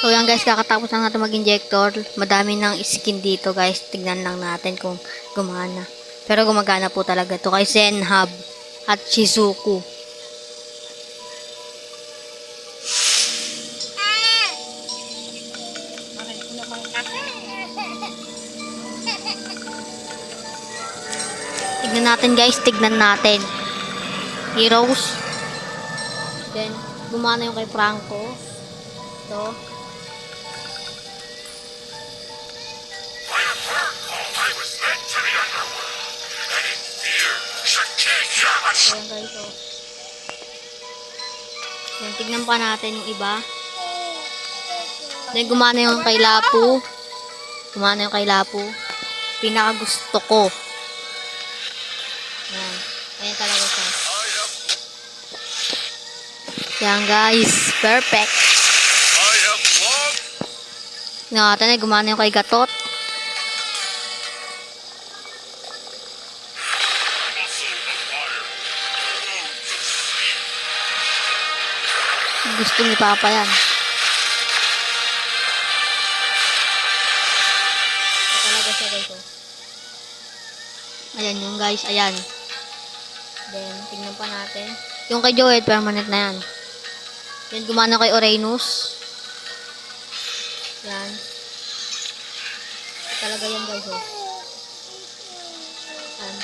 So yan guys, kakatapos lang natin mag-injector. Madami ng skin dito guys. Tignan lang natin kung gumana. Pero gumagana po talaga to kay Zenhub at Shizuku. Tignan natin guys, tignan natin. Heroes. Then, gumana yung kay Franco. Ito. Ayan guys, oh. Then, tignan pa natin yung iba. Then, gumana yung kay Lapu. Gumana yung kay Lapu. Pinaka gusto ko. Ayan. Ayan talaga siya. Ayan guys. Perfect. Natin, gumana yung kay Gatot. Gusto ni Papa yan. Ito talaga siya guys. Oh. Ayan yung guys. Ayan. Then, tingnan pa natin. Yung kay Joed, permanent na yan. Yan, gumana kay Oreynus. Yan. Ito talaga yan guys. Oh. Yan.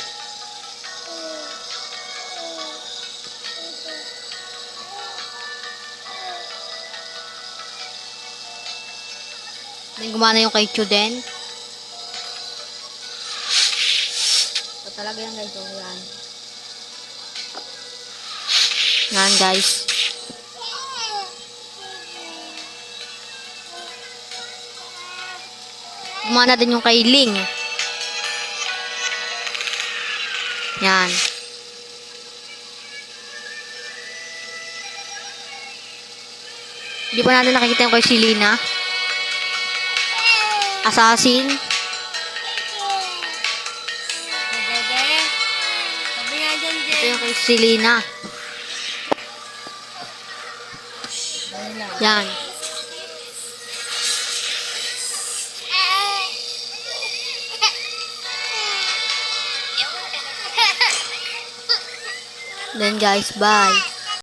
Then, gumana yung kay Chuden. Ito talaga yan guys. Oh, yan. Yan guys. Gumana din yung kay Ling. Yan. Hindi pa natin nakikita yung kay Selena. Assassin. Ito yung kay Selena. Yan. Then guys, bye.